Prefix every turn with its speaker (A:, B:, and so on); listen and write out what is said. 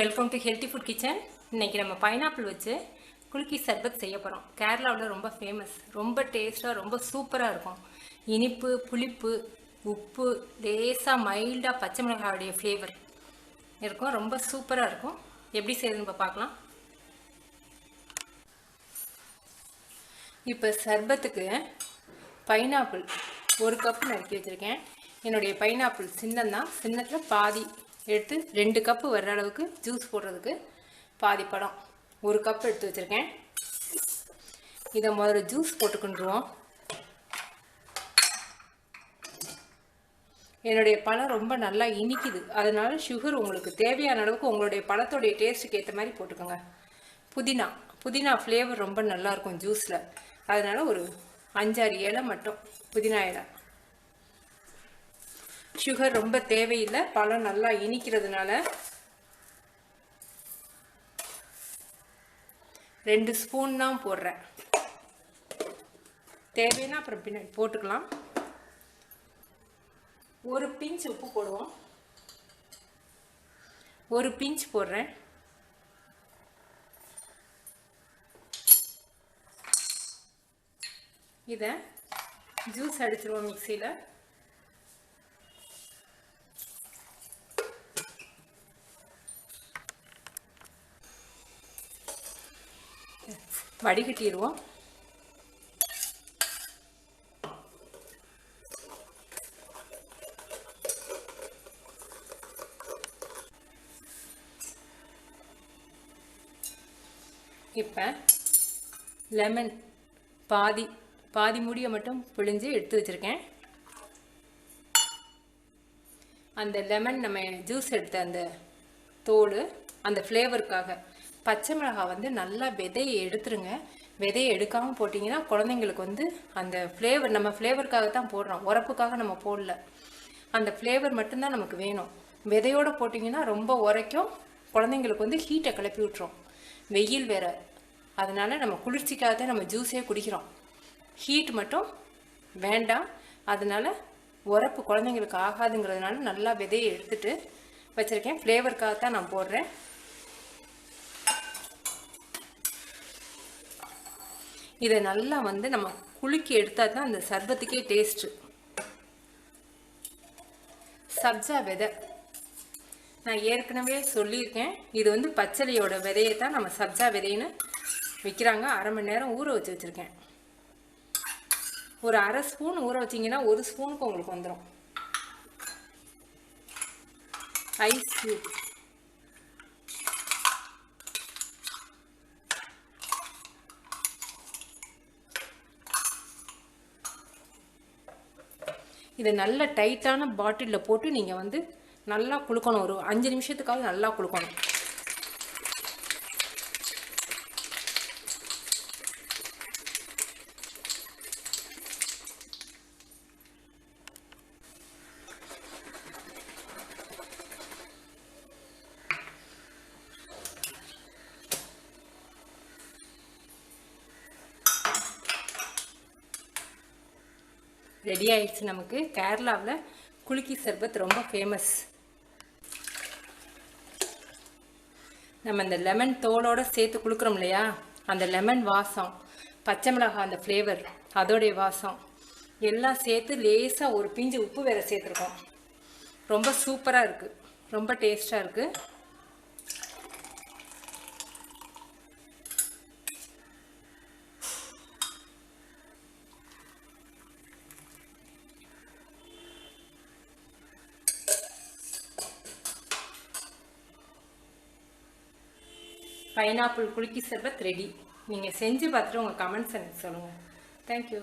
A: Welcome to healthy food kitchen. இன்றைக்கி நம்ம pineapple வச்சு குலுக்கி சர்பத் செய்ய போகிறோம். கேரளாவில் ரொம்ப ஃபேமஸ், ரொம்ப டேஸ்ட்டாக, ரொம்ப சூப்பராக இருக்கும். இனிப்பு, புளிப்பு, உப்பு, லேசாக மைல்டாக பச்சை மிளகாயுடைய ஃப்ளேவர் இருக்கும். ரொம்ப சூப்பராக இருக்கும். எப்படி செய்யுதுன்னு இப்போ பார்க்கலாம். இப்போ சர்பத்துக்கு பைனாப்பிள் 1 கப் நறுக்கி வச்சுருக்கேன். என்னுடைய பைனாப்பிள் சின்னந்தான், சின்னத்தில் பாதி எடுத்து 2 கப்பு வர்ற அளவுக்கு ஜூஸ் போடுறதுக்கு பாதி பழம் 1 கப் எடுத்து வச்சுருக்கேன். இதை முதல்ல ஜூஸ் போட்டுக்கிட்டுருவோம். என்னுடைய பழம் ரொம்ப நல்லா இனிக்குது, அதனால சுகர் உங்களுக்கு தேவையான அளவுக்கு உங்களுடைய பழத்தோடைய டேஸ்ட்டுக்கு ஏற்ற மாதிரி போட்டுக்கோங்க. புதினா ஃப்ளேவர் ரொம்ப நல்லாயிருக்கும் ஜூஸில், அதனால் ஒரு 5-6 இலை மட்டும் புதினா இலை. சுகர் ரொம்ப தேவையில்லை, பழம் நல்லா இனிக்கிறதுனால 2 ஸ்பூன் தான் போடுறேன். தேவைன்னா அப்புறம் பின்னாடி போட்டுக்கலாம். 1 பிஞ்ச் உப்பு போடுவோம். 1 பிஞ்ச் போடுறேன். இதை ஜூஸ் அடிச்சிருவோம் மிக்சியில். வடிகட்டிடுவோம். இப்போ லெமன் பாதி முடியை மட்டும் பிழிஞ்சு எடுத்து வச்சுருக்கேன். அந்த லெமன் நம்ம ஜூஸ் எடுத்த அந்த தோல், அந்த ஃப்ளேவருக்காக. பச்சை மிளகாய் நல்லா விதையை எடுத்துருங்க. விதையை எடுக்காமல் போட்டிங்கன்னா குழந்தைங்களுக்கு அந்த ஃப்ளேவர், நம்ம ஃப்ளேவருக்காக தான் போடுறோம், உரப்புக்காக நம்ம போடல. அந்த ஃப்ளேவர் மட்டும்தான் நமக்கு வேணும். விதையோடு போட்டிங்கன்னா ரொம்ப உரைக்கும், குழந்தைங்களுக்கு ஹீட்டை கிளப்பி விட்டுரும். வெயில் வேறு, அதனால் நம்ம குளிர்ச்சிக்காக தான் நம்ம ஜூஸே குடிக்கிறோம். ஹீட் மட்டும் வேண்டாம், அதனால் உரப்பு குழந்தைங்களுக்கு ஆகாதுங்கிறதுனால நல்லா விதையை எடுத்துகிட்டு வச்சுருக்கேன். ஃப்ளேவருக்காக தான் நான் போடுறேன். இதை நல்லா நம்ம குலுக்கி எடுத்தால் தான் அந்த சர்பத்துக்கே டேஸ்ட்டு. சப்ஜா விதை நான் ஏற்கனவே சொல்லியிருக்கேன். இது பச்சளையோட விதையை தான் நம்ம சப்ஜா விதைன்னு விற்கிறாங்க. 1/2 மணி நேரம் ஊற வச்சு வச்சுருக்கேன். ஒரு 1/2 ஸ்பூன் ஊற வச்சிங்கன்னா 1 ஸ்பூனுக்கு உங்களுக்கு வந்துடும். ஐஸ் க்யூப், இதை நல்ல டைட்டான பாட்டிலில் போட்டு நீங்கள் நல்லா குளுக்கணும். ஒரு 5 நிமிஷத்துக்காக நல்லா குளுக்கணும். ரெடி ஆயிடுச்சு. நமக்கு கேரளாவில் குலுக்கி சர்பத் ரொம்ப ஃபேமஸ். நம்ம இந்த லெமன் தோலோடு சேர்த்து குளுக்குறோம் இல்லையா, அந்த லெமன் வாசம், பச்சை மிளகாய் அந்த ஃப்ளேவர், அதோடைய வாசம் எல்லாம் சேர்த்து லேசாக 1 பிஞ்சு உப்பு வேறு சேர்த்துருக்கோம். ரொம்ப சூப்பராக இருக்குது, ரொம்ப டேஸ்ட்டாக இருக்குது. பைனாப்பிள் குலுக்கி சர்பத் ரெடி. நீங்கள் செஞ்சு பார்த்துட்டு உங்கள் கமெண்ட்ஸ் எனக்கு சொல்லுங்கள். தேங்க்யூ.